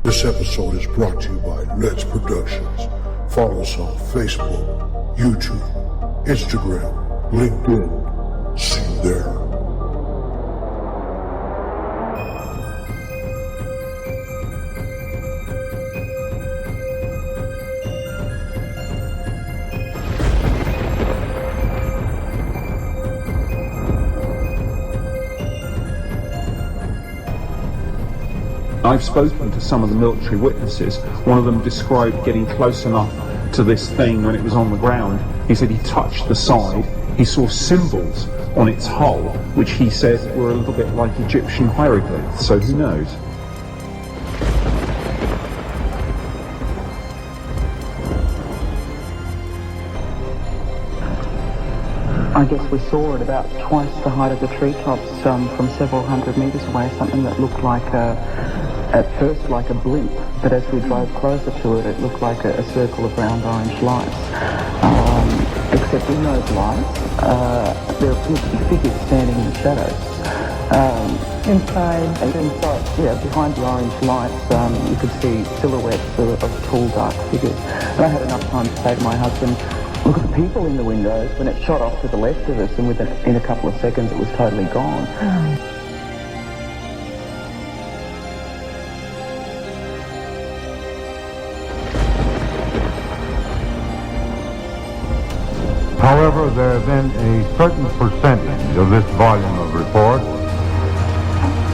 This episode is brought to you by Let's Productions. Follow us on Facebook, YouTube, Instagram, LinkedIn. See you there. I've spoken to some of the military witnesses. One of them described getting close enough to this thing when it was on the ground. He said he touched the side. He saw symbols on its hull, which he said were a little bit like Egyptian hieroglyphs, so who knows? I guess we saw it about twice the height of the treetops from several hundred metres away, something that looked like at first like a blimp, but as we drove closer to it, it looked like a circle of round orange lights. Except in those lights, there appeared to be figures standing in the shadows. Inside, behind the orange lights, you could see silhouettes of tall, dark figures. And I had enough time to say to my husband, look at the people in the windows, when it shot off to the left of us, and in a couple of seconds it was totally gone. However, there has been a certain percentage of this volume of reports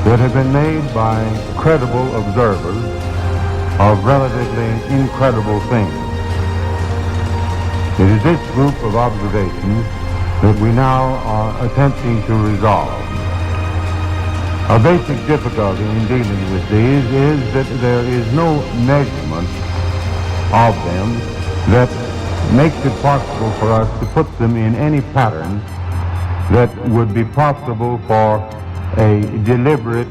that have been made by credible observers of relatively incredible things. It is this group of observations that we now are attempting to resolve. A basic difficulty in dealing with these is that there is no measurement of them that makes it possible for us to put them in any pattern that would be possible for a deliberate,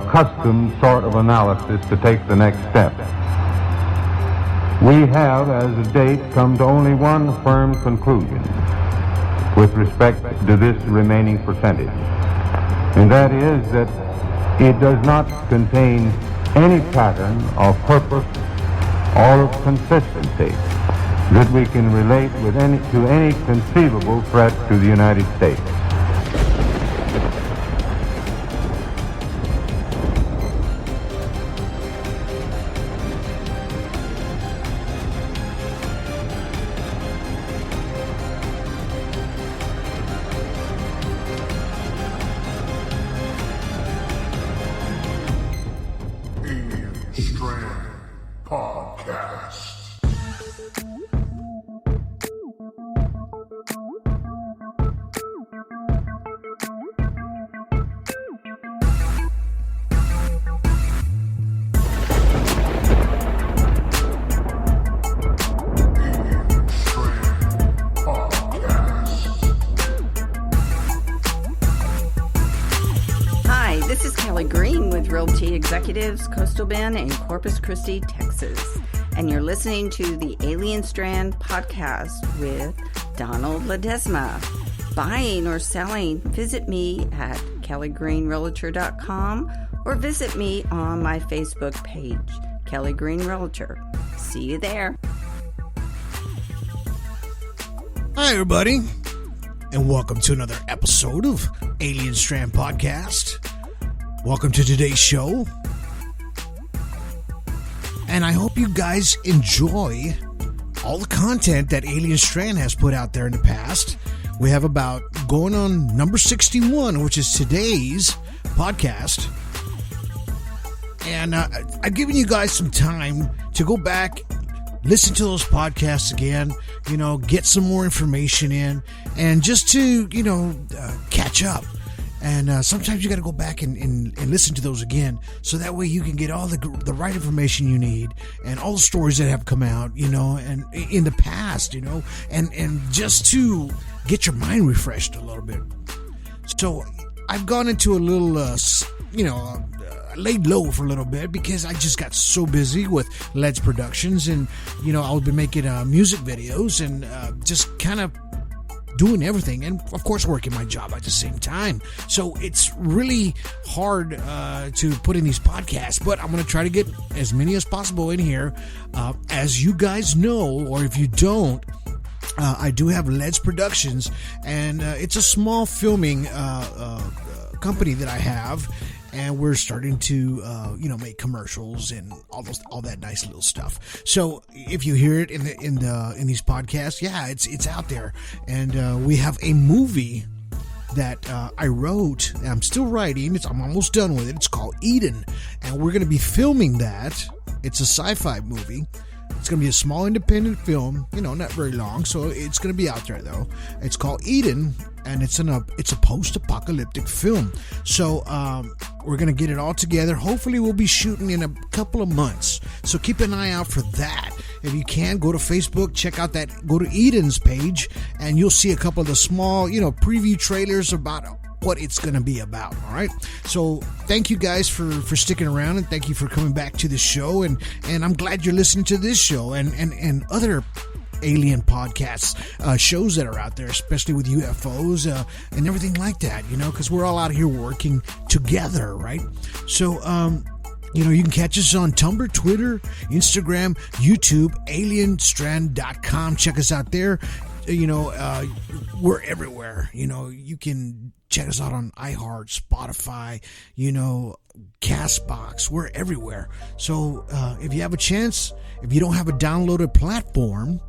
custom sort of analysis to take the next step. We have, as a date, come to only one firm conclusion with respect to this remaining percentage, and that is that it does not contain any pattern of purpose or of consistency that we can relate to any conceivable threat to the United States. Strand Podcast. This is Kelly Green with Realty Executives, Coastal Bend in Corpus Christi, Texas. And you're listening to the Alien Strand podcast with Donald Ledesma. Buying or selling, visit me at kellygreenrealtor.com or visit me on my Facebook page, Kelly Green Realtor. See you there. Hi, everybody, and welcome to another episode of Alien Strand Podcast. Welcome to today's show, and I hope you guys enjoy all the content that Alien Strand has put out there in the past. We have about going on number 61, which is today's podcast, and I've given you guys some time to go back, listen to those podcasts again, get some more information in, and just to, catch up. And sometimes you got to go back and listen to those again, so that way you can get all the right information you need, and all the stories that have come out, and in the past, and just to get your mind refreshed a little bit. So I've gone into a little, laid low for a little bit because I just got so busy with Let's Productions, and I've been making music videos and just kind of doing everything, and of course working my job at the same time. So it's really hard to put in these podcasts, but I'm going to try to get as many as possible in here. As you guys know, or if you don't, I do have Led's Productions, and it's a small filming company that I have, and we're starting to make commercials and all that nice little stuff. So if you hear it in these podcasts, yeah, it's out there. And we have a movie that I wrote, and I'm still writing. I'm almost done with it. It's called Eden, and we're going to be filming that. It's a sci-fi movie. It's going to be a small independent film, not very long, so it's going to be out there though. It's called Eden, and it's a post-apocalyptic film. So we're going to get it all together. Hopefully we'll be shooting in a couple of months. So keep an eye out for that. If you can, go to Facebook, go to Eden's page, and you'll see a couple of the small, preview trailers about what it's going to be about. All right. So thank you guys for sticking around, and thank you for coming back to the show. And I'm glad you're listening to this show and other alien podcasts, shows that are out there, especially with UFOs and everything like that, because we're all out here working together. Right. So, you can catch us on Tumblr, Twitter, Instagram, YouTube, alienstrand.com. Check us out there. We're everywhere. You can check us out on iHeart, Spotify, Castbox. We're everywhere. So if you have a chance, if you don't have a downloaded platform,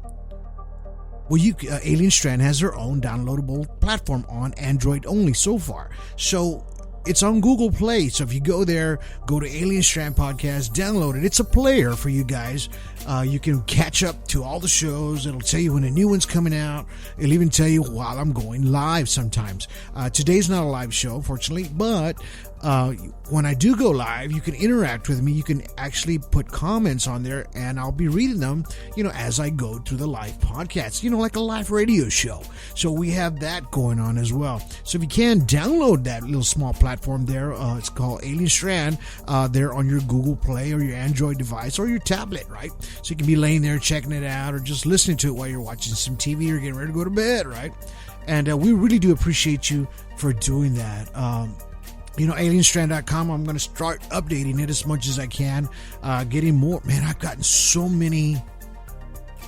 well, Alien Strand has their own downloadable platform on Android only so far. So it's on Google Play. So if you go there, go to Alien Strand Podcast, download it. It's a player for you guys. You can catch up to all the shows. It'll tell you when a new one's coming out. It'll even tell you while I'm going live sometimes. Today's not a live show, fortunately, but when I do go live, you can interact with me. You can actually put comments on there, and I'll be reading them, as I go through the live podcast, like a live radio show. So we have that going on as well. So if you can, download that little small platform there. It's called Alien Strand. There on your Google Play or your Android device or your tablet, right? So you can be laying there checking it out, or just listening to it while you're watching some TV or getting ready to go to bed, right? And we really do appreciate you for doing that. alienstrand.com, I'm going to start updating it as much as I can, getting more. Man, I've gotten so many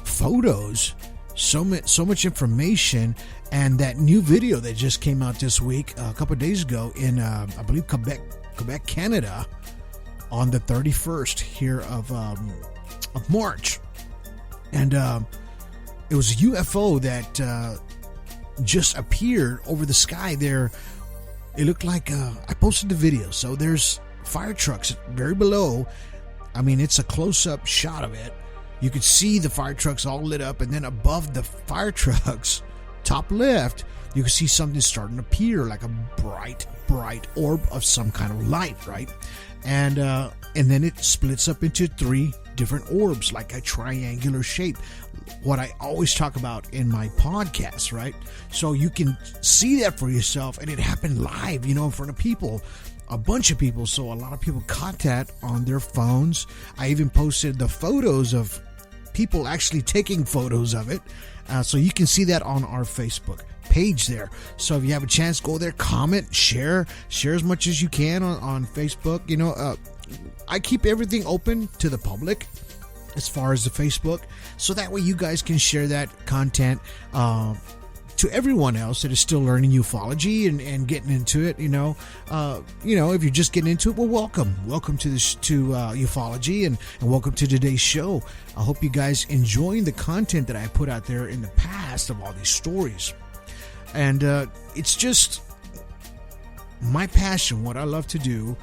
photos, so much information, and that new video that just came out this week, a couple of days ago in, I believe, Quebec, Canada, on the 31st here of March. And it was a UFO that just appeared over the sky there. It looked like, I posted the video, so there's fire trucks very below. I mean, it's a close-up shot of it. You could see the fire trucks all lit up, and then above the fire trucks, top left, you can see something starting to appear, like a bright orb of some kind of light, right? And then it splits up into 3 different orbs, like a triangular shape, what I always talk about in my podcast, right? So you can see that for yourself, and it happened live, in front of people, a bunch of people. So a lot of people caught that on their phones. I even posted the photos of people actually taking photos of it, so you can see that on our Facebook page there. So if you have a chance, go there, comment, share as much as you can on Facebook. I keep everything open to the public as far as the Facebook, so that way you guys can share that content to everyone else that is still learning ufology and getting into it. If you're just getting into it, well, welcome to this, to ufology, and welcome to today's show. I hope you guys enjoying the content that I put out there in the past of all these stories. And it's just my passion, what I love to do.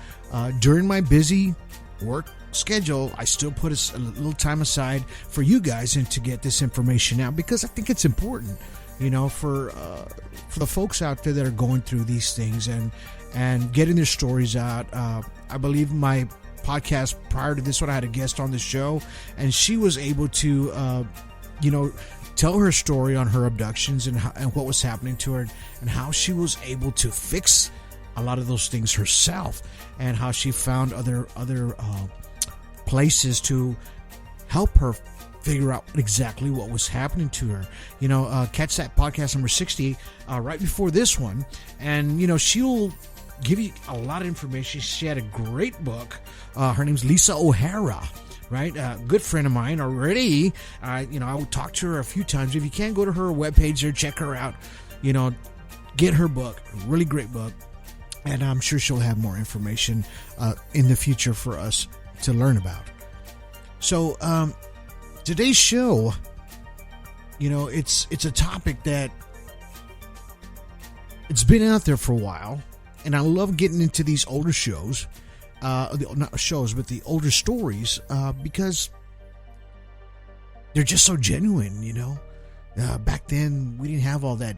During my busy work schedule, I still put a little time aside for you guys and to get this information out, because I think it's important, for the folks out there that are going through these things and getting their stories out. I believe my podcast prior to this one, I had a guest on the show, and she was able to, tell her story on her abductions and what was happening to her, and how she was able to fix a lot of those things herself, and how she found other places to help her figure out exactly what was happening to her. Catch that podcast number 60 right before this one, and she'll give you a lot of information. She had a great book. Her name's Lisa O'Hara, right? Good friend of mine already. I would talk to her a few times. If you can't, go to her webpage or check her out. Get her book. Really great book. And I'm sure she'll have more information in the future for us to learn about. So today's show, it's a topic that it's been out there for a while, and I love getting into these older shows, not shows, but the older stories, because they're just so genuine. Back then we didn't have all that,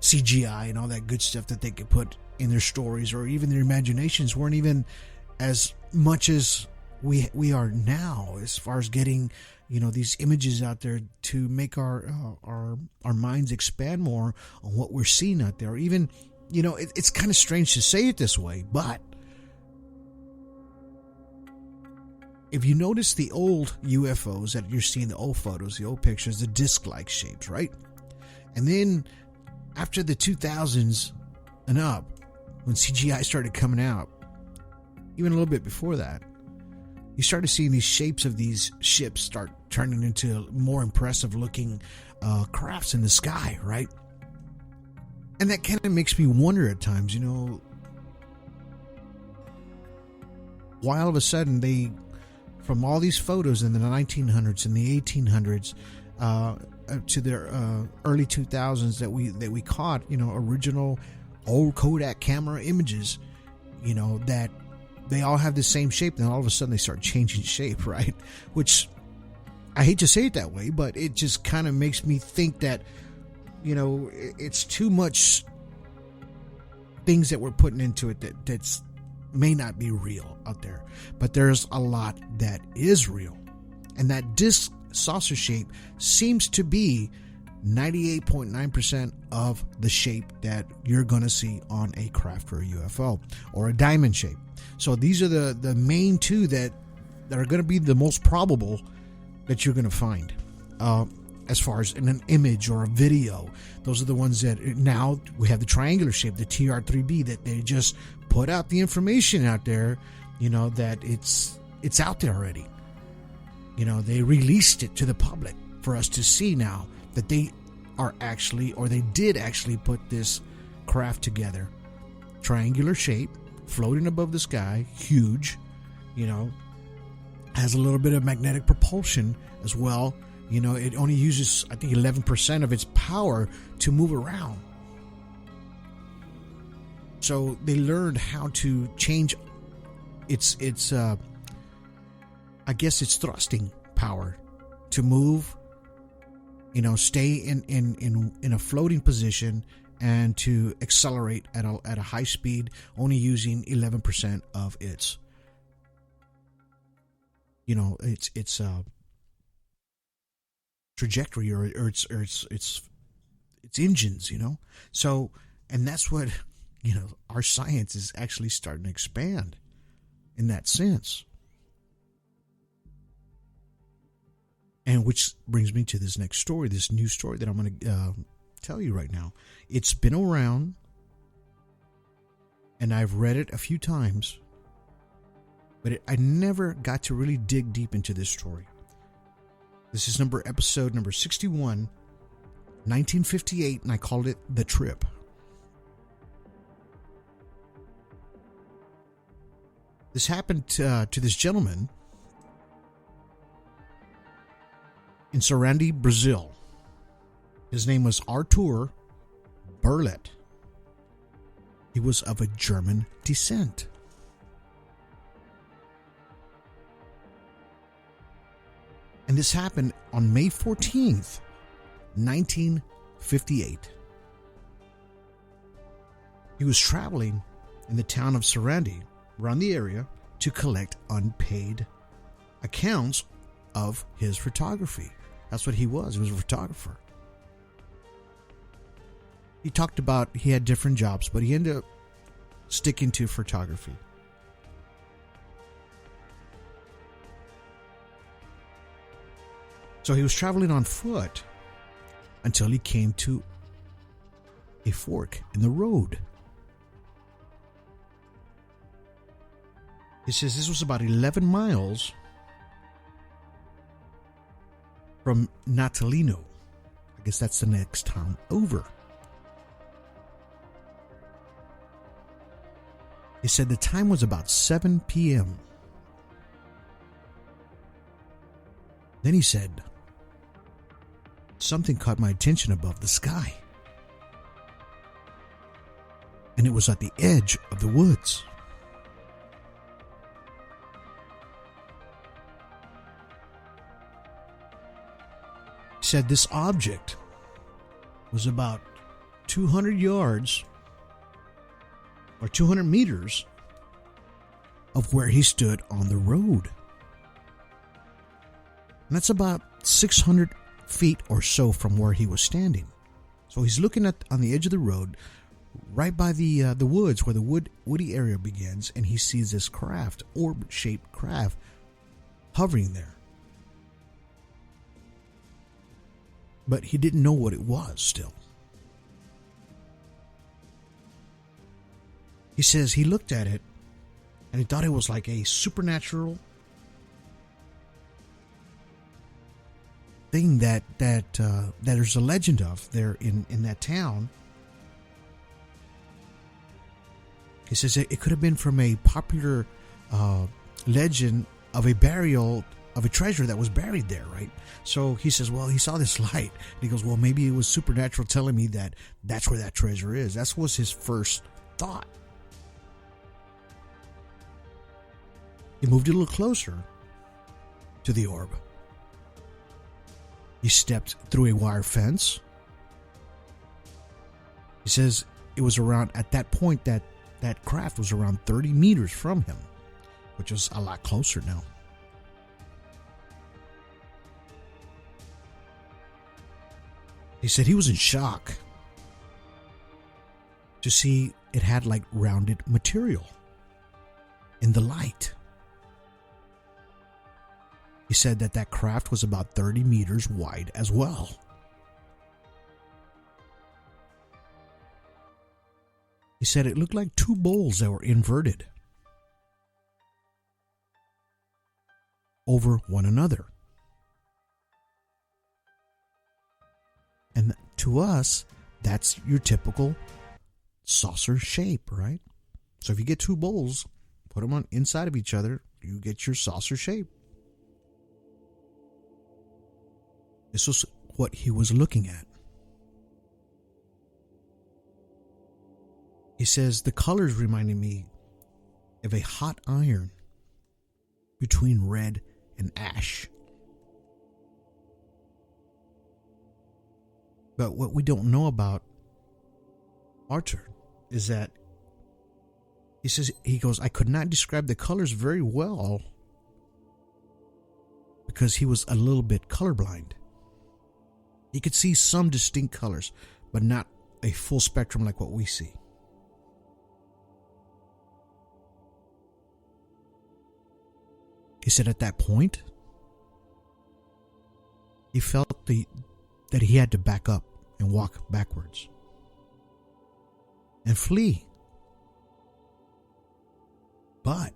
CGI and all that good stuff that they could put in their stories, or even their imaginations weren't even as much as we are now, as far as getting these images out there to make our minds expand more on what we're seeing out there. Even it's kind of strange to say it this way, but if you notice the old UFOs that you're seeing, the old photos, the old pictures, the disc-like shapes, right? And then after the 2000s and up, when CGI started coming out, even a little bit before that, you started seeing these shapes of these ships start turning into more impressive looking crafts in the sky, right? And that kind of makes me wonder at times, why all of a sudden from all these photos in the 1900s and the 1800s, to the early 2000s that we caught, original old Kodak camera images, that they all have the same shape, and all of a sudden they start changing shape, right? Which I hate to say it that way, but it just kind of makes me think that it's too much things that we're putting into it that's may not be real out there, but there's a lot that is real, and that disc saucer shape seems to be 98.9% of the shape that you're going to see on a craft or a UFO, or a diamond shape. So these are the main two that are going to be the most probable that you're going to find. As far as in an image or a video, those are the ones that now we have the triangular shape, the TR3B, that they just put out the information out there, that it's out there already. They released it to the public for us to see now that they are actually, or they did actually put this craft together. Triangular shape, floating above the sky, huge, has a little bit of magnetic propulsion as well. It only uses, I think, 11% of its power to move around. So they learned how to change its I guess it's thrusting power to move, stay in a floating position, and to accelerate at a high speed, only using 11% of its, its trajectory or its engines, So, and that's what, our science is actually starting to expand in that sense. And which brings me to this next story, this new story that I'm going to tell you right now. It's been around, and I've read it a few times, but I never got to really dig deep into this story. This is episode number 61, 1958, and I called it The Trip. This happened to this gentleman in Strand, Brazil. His name was Artur Berlet. He was of a German descent. And this happened on May 14th, 1958. He was traveling in the town of Strand, around the area, to collect unpaid accounts of his photography. That's what he was. He was a photographer. He talked about he had different jobs, but he ended up sticking to photography. So he was traveling on foot until he came to a fork in the road. He says this was about 11 miles from Natalino. I guess that's the next town over. He said the time was about 7 p.m. Then he said, something caught my attention above the sky. And it was at the edge of the woods. He said this object was about 200 yards or 200 meters of where he stood on the road. And that's about 600 feet or so from where he was standing. So he's looking at on the edge of the road, right by the woods where the woody area begins, and he sees this craft, orb-shaped craft, hovering there. But he didn't know what it was still. He says he looked at it and he thought it was like a supernatural thing that there's a legend of there in that town. He says it could have been from a popular legend of a burial of a treasure that was buried there, right? So he says, well, he saw this light. And he goes, well, maybe it was supernatural telling me that that's where that treasure is. That was his first thought. He moved a little closer to the orb. He stepped through a wire fence. He says it was around, at that point, that craft was around 30 meters from him, which was a lot closer now. He said he was in shock to see it had like rounded material in the light. He said that craft was about 30 meters wide as well. He said it looked like two bowls that were inverted over one another. And to us, that's your typical saucer shape, right? So if you get two bowls, put them on inside of each other, you get your saucer shape. This was what he was looking at. He says the colors reminded me of a hot iron between red and ash. But what we don't know about Artur is that he goes, I could not describe the colors very well because he was a little bit colorblind. He could see some distinct colors, but not a full spectrum like what we see. He said at that point, he felt that he had to back up and walk backwards and flee. But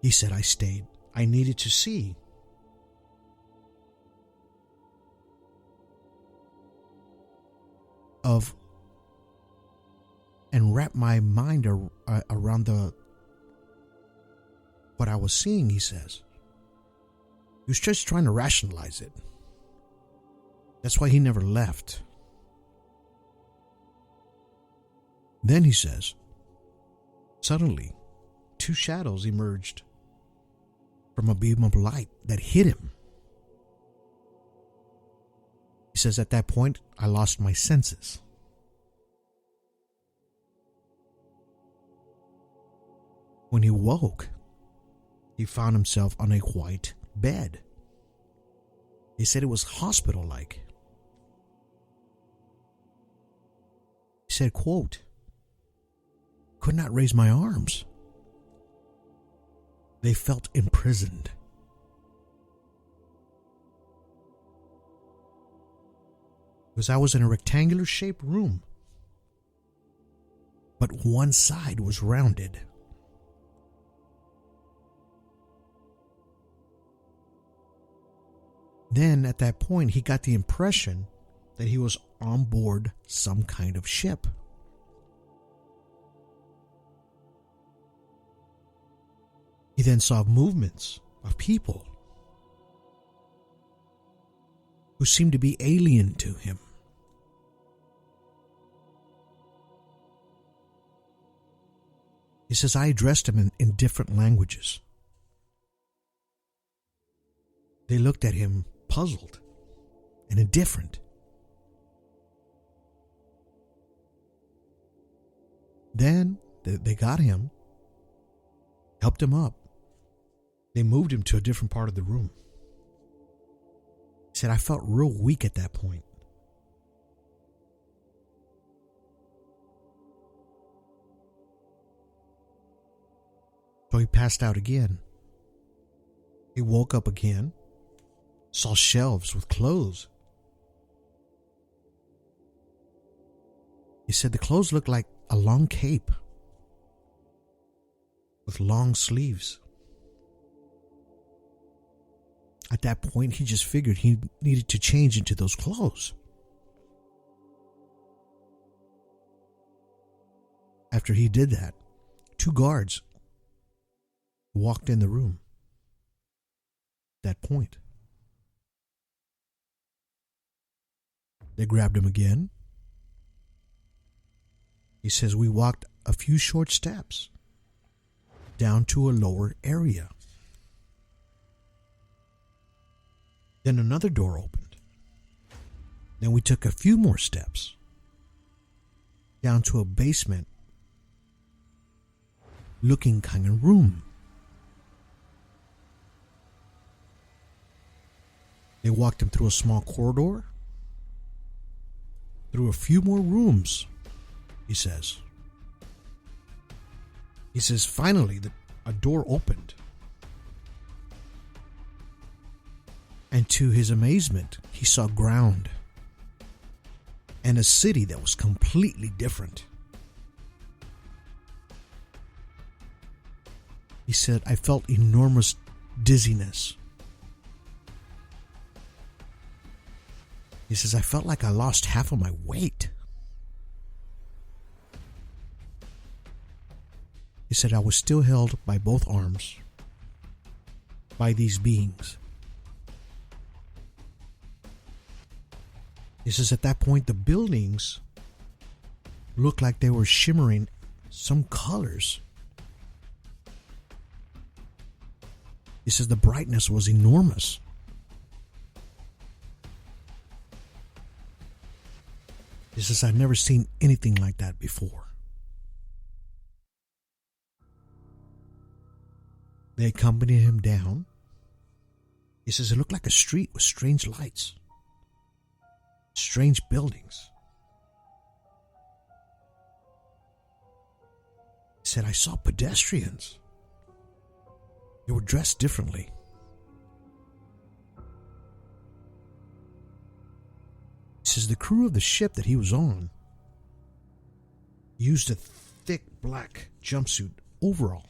he said, I stayed. I needed to see. And wrap my mind around what I was seeing, he says. He was just trying to rationalize it. That's why he never left. Then he says, suddenly, two shadows emerged from a beam of light that hit him. He says, at that point, I lost my senses. When he woke, he found himself on a white bed. He said it was hospital-like. He said, quote, could not raise my arms. They felt imprisoned. was I was in a rectangular shaped room, but one side was rounded. Then at that point, he got the impression that he was on board some kind of ship. He then saw movements of people who seemed to be alien to him. He says, I addressed him in different languages. They looked at him puzzled and indifferent. Then they got him, helped him up. They moved him to a different part of the room. He said, I felt real weak at that point. So he passed out again. He woke up again, saw shelves with clothes. He said the clothes looked like a long cape with long sleeves. At that point, he just figured he needed to change into those clothes. After he did that, 2 guards walked in the room. At that point, they grabbed him again. He says, we walked a few short steps down to a lower area. Then another door opened. Then we took a few more steps down to a basement looking kind of room. They walked him through a small corridor, through a few more rooms, he says. He says, finally, a door opened. And to his amazement, he saw ground and a city that was completely different. He said, I felt enormous dizziness. He says, I felt like I lost half of my weight. He said, I was still held by both arms by these beings. He says, at that point, the buildings looked like they were shimmering some colors. He says, the brightness was enormous. He says, I've never seen anything like that before. They accompanied him down. He says, it looked like a street with strange lights, strange buildings. He said, I saw pedestrians. They were dressed differently. He says the crew of the ship that he was on used a thick black jumpsuit overall.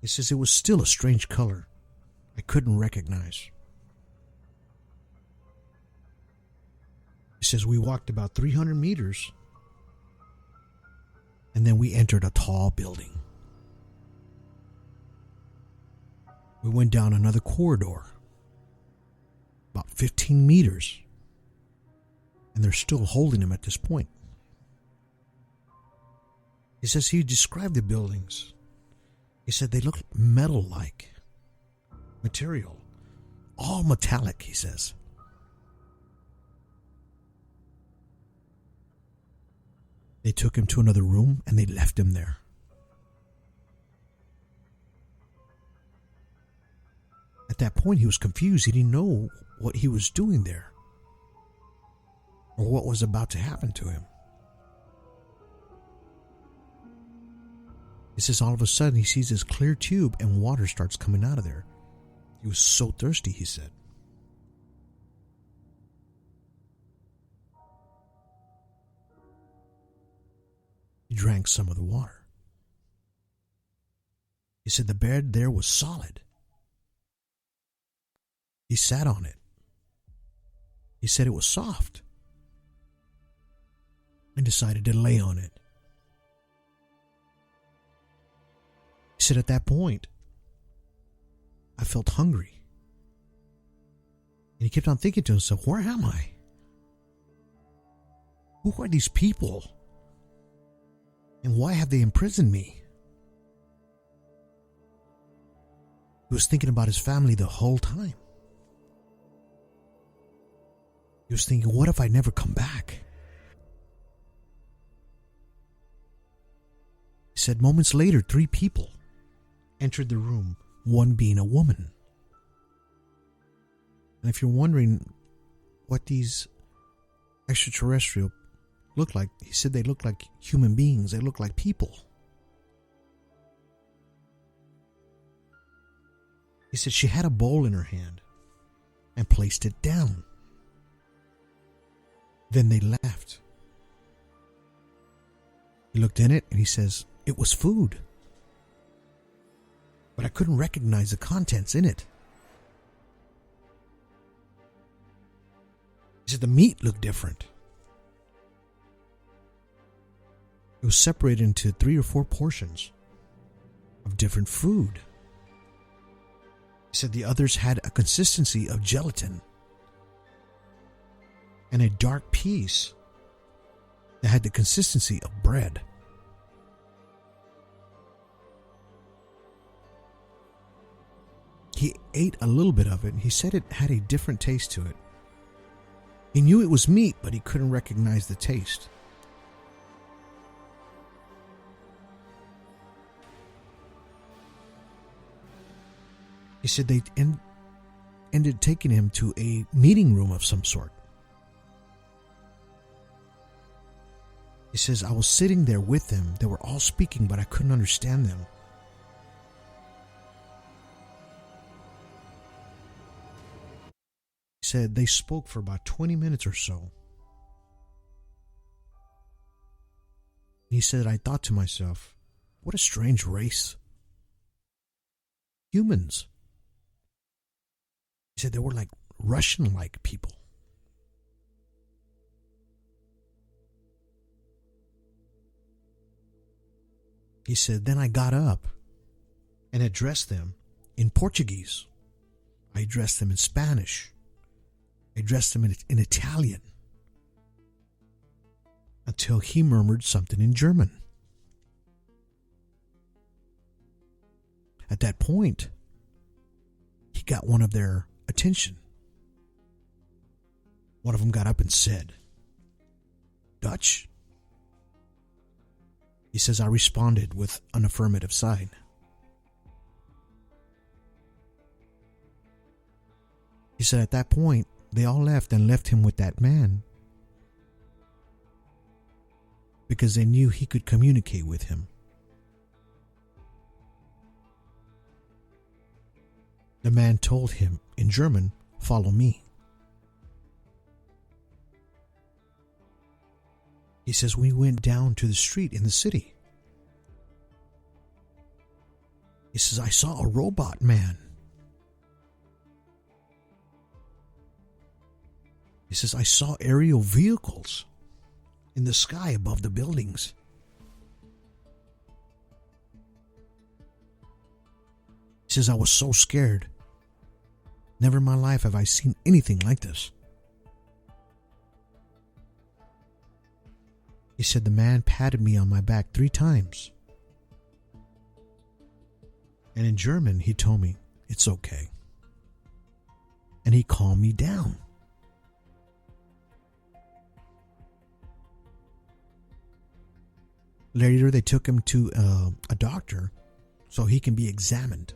He says it was still a strange color I couldn't recognize. He says we walked about 300 meters and then we entered a tall building. We went down another corridor, about 15 meters, and they're still holding him at this point. He says he described the buildings. He said they looked metal-like material, all metallic, he says. They took him to another room and they left him there. At that point, he was confused. He didn't know what he was doing there or what was about to happen to him. He says all of a sudden he sees this clear tube and water starts coming out of there. He was so thirsty, he said. drank some of the water. He said the bed there was solid. He sat on it. He said it was soft and decided to lay on it. He said at that point, I felt hungry. And he kept on thinking to himself, where am I? Who are these people? And why have they imprisoned me? He was thinking about his family the whole time. He was thinking, what if I never come back? He said moments later, 3 people entered the room, one being a woman. And if you're wondering what these extraterrestrial look like, he said they look like human beings. They look like people. He said she had a bowl in her hand and placed it down. Then they left. He looked in it and he says, it was food. But I couldn't recognize the contents in it. He said the meat looked different. It was separated into 3 or 4 portions of different food. He said the others had a consistency of gelatin and a dark piece that had the consistency of bread. He ate a little bit of it and he said it had a different taste to it. He knew it was meat, but he couldn't recognize the taste. He said they ended taking him to a meeting room of some sort. He says, I was sitting there with them. They were all speaking, but I couldn't understand them. He said they spoke for about 20 minutes or so. He said, I thought to myself, what a strange race. Humans. He said they were like Russian-like people. He said, then I got up and addressed them in Portuguese. I addressed them in Spanish. I addressed them in Italian. Until he murmured something in German. At that point, he got one of their attention. One of them got up and said, Dutch? He says, I responded with an affirmative sign. He said at that point, they all left and left him with that man because they knew he could communicate with him. The man told him in German, follow me. He says, we went down to the street in the city. He says, I saw a robot man. He says, I saw aerial vehicles in the sky above the buildings. He says, I was so scared. Never in my life have I seen anything like this. He said the man patted me on my back 3 times. And in German, he told me, it's okay. And he calmed me down. Later, they took him to a doctor so he can be examined.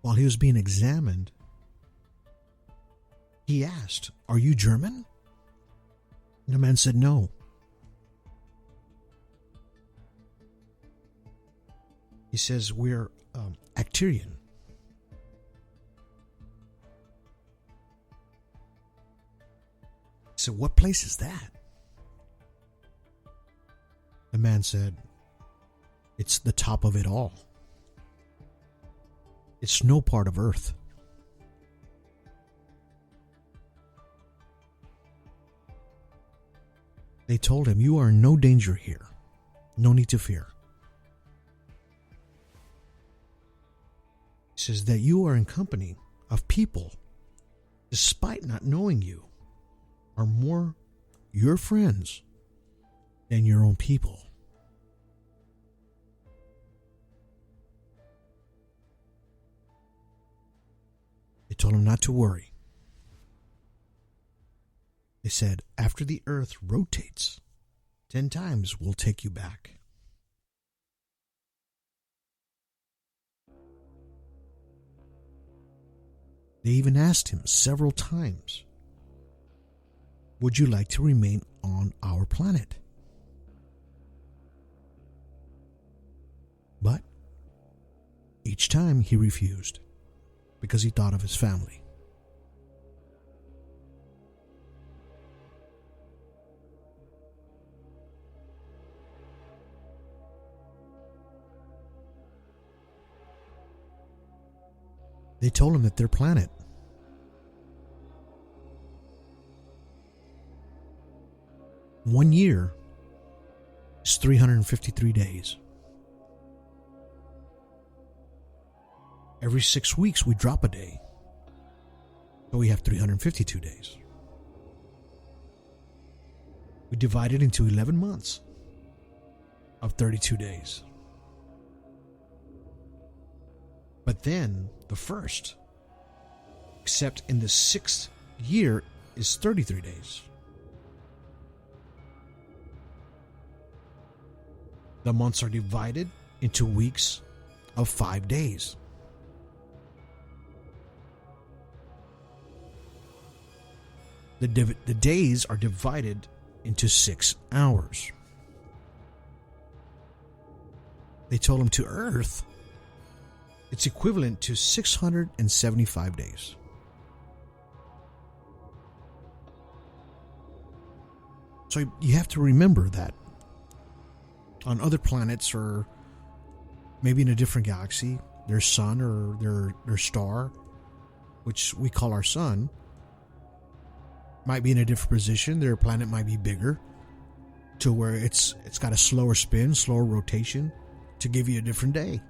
While he was being examined, he asked, are you German? And the man said no. He says, we're Arcturian. He said, "What place is that?" The man said, "It's the top of it all. It's no part of Earth." They told him, "You are in no danger here. No need to fear." He says that you are in company of people, despite not knowing you, are more your friends than your own people. They told him not to worry. They said, after the Earth rotates 10 times, we'll take you back. They even asked him several times, "Would you like to remain on our planet?" But each time he refused because he thought of his family. They told him that their planet one year is 353 days. Every 6 weeks we drop a day. So we have 352 days. We divide it into 11 months of 32 days. But then the first, except in the 6th year, is 33 days. The months are divided into weeks of 5 days. The days are divided into 6 hours. They told him to Earth, it's equivalent to 675 days. So you have to remember that on other planets, or maybe in a different galaxy, their sun or their star, which we call our sun, might be in a different position. Their planet might be bigger, to where it's got a slower spin, slower rotation, to give you a different day.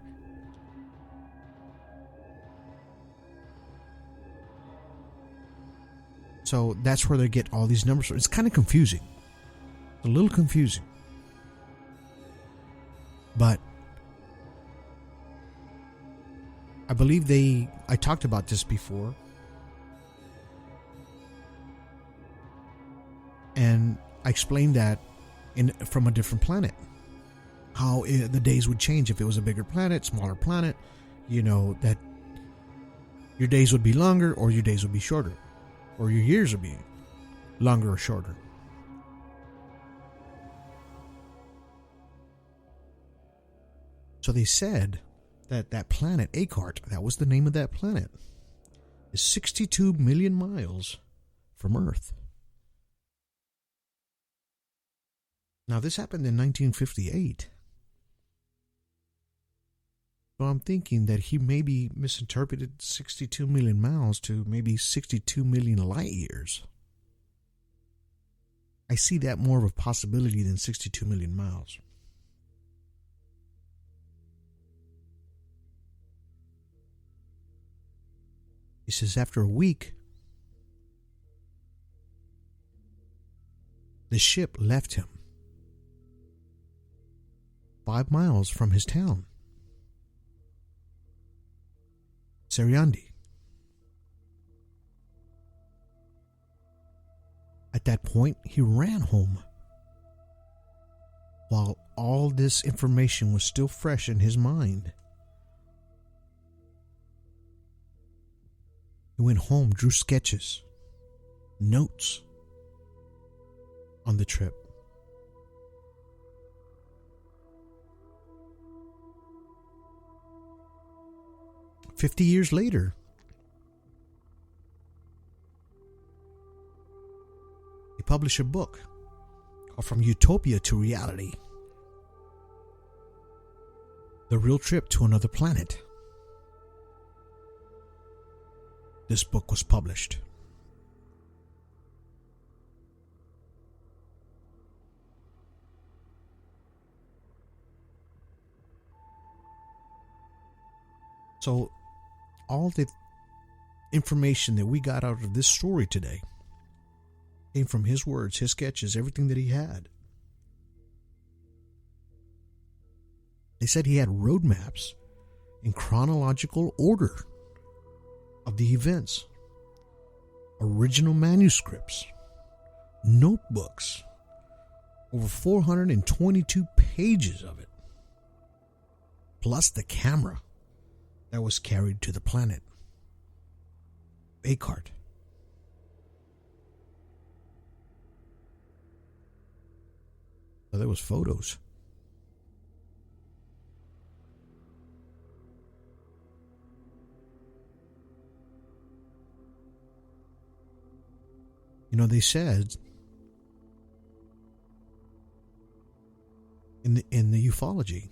So that's where they get all these numbers from. It's kind of confusing. A little confusing. But I believe I talked about this before. And I explained that from a different planet. How the days would change if it was a bigger planet, smaller planet. That your days would be longer or your days would be shorter. Or your years would be longer or shorter. So they said that planet, Akart, that was the name of that planet, is 62 million miles from Earth. Now, this happened in 1958. So I'm thinking that he maybe misinterpreted 62 million miles to maybe 62 million light years. I see that more of a possibility than 62 million miles. He says after a week, the ship left him 5 miles from his town, Seriandi. At that point, he ran home. While all this information was still fresh in his mind, he went home, drew sketches, notes on the trip. "50 years later, he published a book called From Utopia to Reality: The Real Trip to Another Planet. This book was published. So, all the information that we got out of this story today came from his words, his sketches, everything that he had. They said he had roadmaps in chronological order of the events, original manuscripts, notebooks, over 422 pages of it, plus the camera that was carried to the planet. A cart. So there was photos. You know, they said in the ufology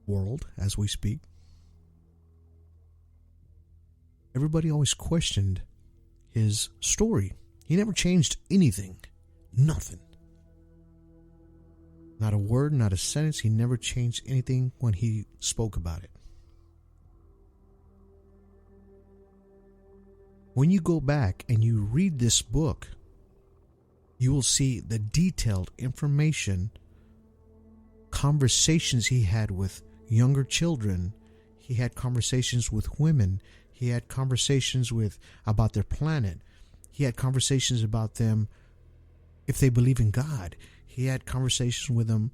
world, as we speak, everybody always questioned his story. He never changed anything. Nothing. Not a word, not a sentence. He never changed anything when he spoke about it. When you go back and you read this book, you will see the detailed information, conversations he had with younger children. He had conversations with women. He had conversations about their planet. He had conversations about them if they believe in God. He had conversations with them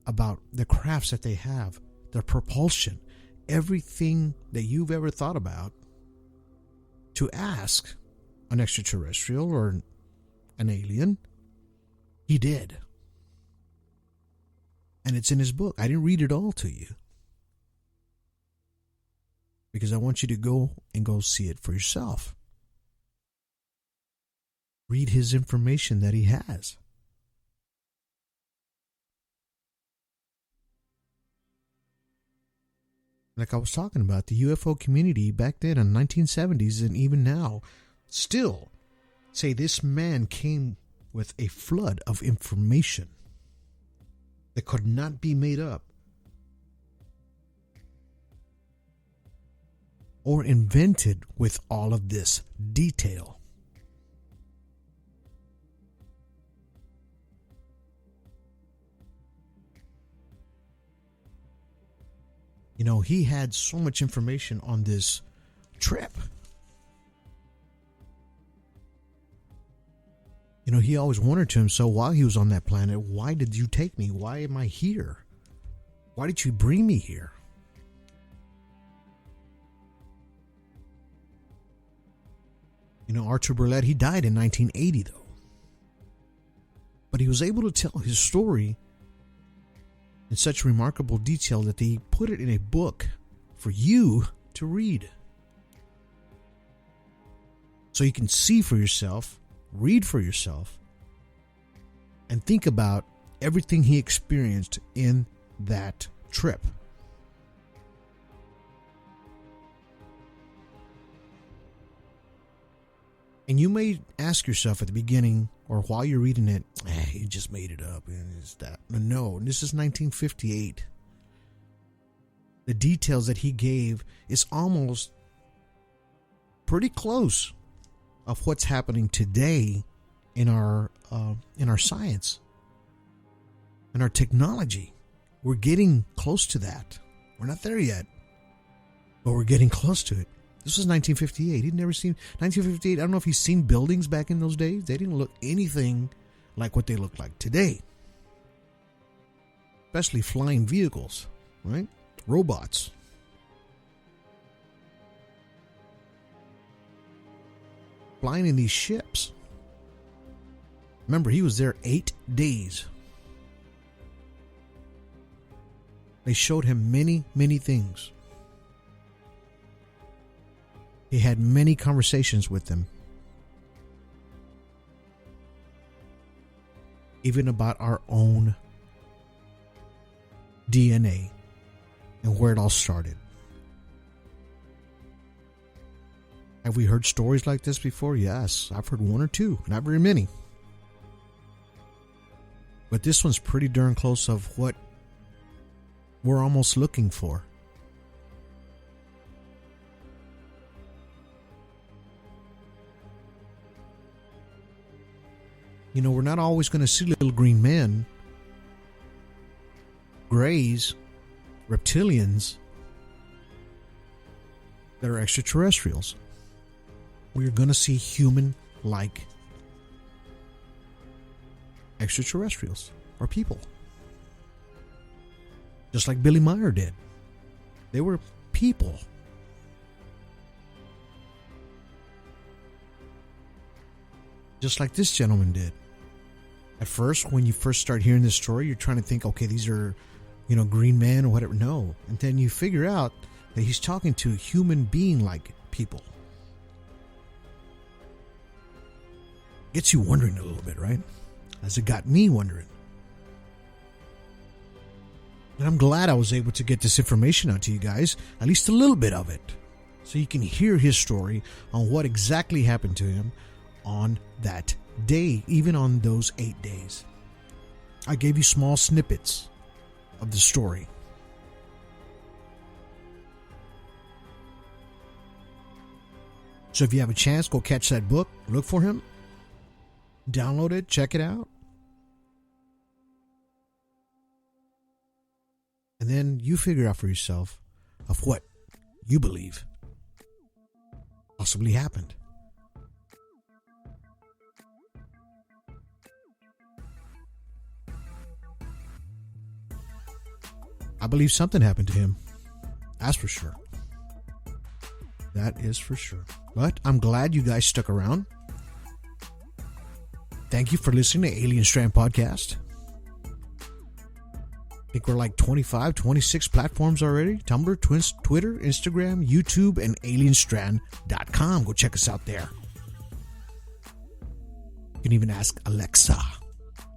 about the crafts that they have, their propulsion, everything that you've ever thought about to ask an extraterrestrial or an alien. He did. And it's in his book. I didn't read it all to you, because I want you to go see it for yourself. Read his information that he has. Like I was talking about, the UFO community back then in the 1970s and even now still say this man came with a flood of information that could not be made up or invented with all of this detail. You know, he had so much information on this trip. You know, he always wondered to himself while he was on that planet, why did you take me? Why am I here? Why did you bring me here? You know, Artur Berlet, he died in 1980 though. But he was able to tell his story in such remarkable detail that they put it in a book for you to read. So you can see for yourself, read for yourself, and think about everything he experienced in that trip. And you may ask yourself at the beginning or while you're reading it, he just made it up. It's that. No, this is 1958. The details that he gave is almost pretty close of what's happening today in our science and our technology. We're getting close to that. We're not there yet, but we're getting close to it. This was 1958. He'd never seen 1958. I don't know if he's seen buildings back in those days. They didn't look anything like what they look like today. Especially flying vehicles, right? Robots. Flying in these ships. Remember, he was there 8 days. They showed him many, many things. He had many conversations with them. even about our own DNA and where it all started. Have we heard stories like this before? Yes, I've heard one or two, not very many. But this one's pretty darn close of what we're almost looking for. You know, we're not always going to see little green men, grays, reptilians that are extraterrestrials. We're going to see human-like extraterrestrials or people. Just like Billy Meyer did. They were people. Just like this gentleman did. At first, when you first start hearing this story, you're trying to think, okay, these are, green men or whatever. No. And then you figure out that he's talking to human being-like people. Gets you wondering a little bit, right? As it got me wondering. And I'm glad I was able to get this information out to you guys, at least a little bit of it, so you can hear his story on what exactly happened to him on that day, even on those 8 days. I gave you small snippets of the story. So if you have a chance, go catch that book, look for him, download it, check it out. And then you figure out for yourself of what you believe possibly happened. I believe something happened to him. That's for sure. That is for sure. But I'm glad you guys stuck around. Thank you for listening to Alien Strand Podcast. I think we're like 25, 26 platforms already. Tumblr, Twitter, Instagram, YouTube, and alienstrand.com. Go check us out there. You can even ask Alexa.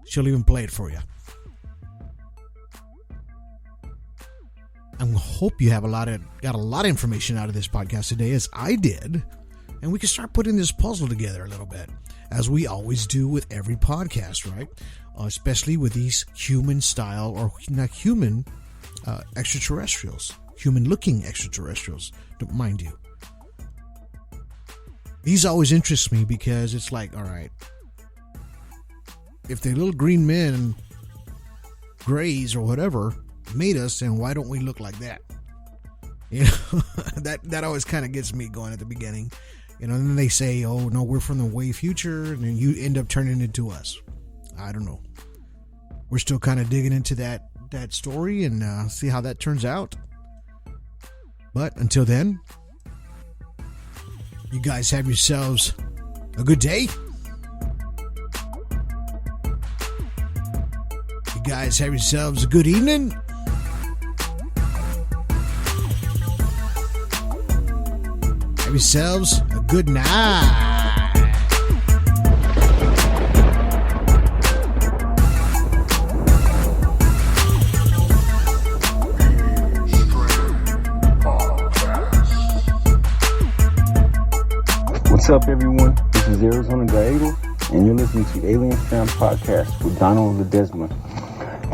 She'll even play it for you. I hope you have got a lot of information out of this podcast today, as I did. And we can start putting this puzzle together a little bit, as we always do with every podcast, right? Especially with these human-style, or not human, extraterrestrials. Human-looking extraterrestrials, mind you. These always interest me because it's like, all right, if the little green men, grays or whatever, made us, then why don't we look like that? That always kind of gets me going at the beginning. And then they say, oh, no, we're from the way future, and then you end up turning into us. I don't know. We're still kind of digging into that story and see how that turns out. But until then, you guys have yourselves a good day. You guys have yourselves a good evening. Have yourselves a good night. What's up, everyone? This is Arizona Gallegos, and you're listening to Alien Strand Podcast with Donald Ledesma.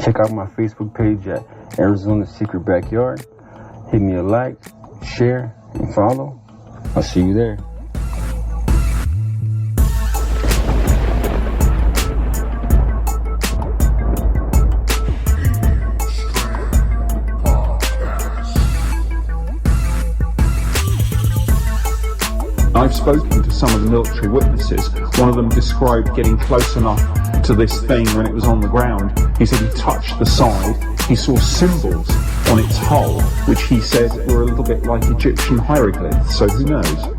Check out my Facebook page at Arizona Secret Backyard. Hit me a like, share, and follow. I'll see you there. I've spoken to some of the military witnesses. One of them described getting close enough to this thing when it was on the ground. He said he touched the side. He saw symbols on its hull, which he said were a little bit like Egyptian hieroglyphs, so who knows?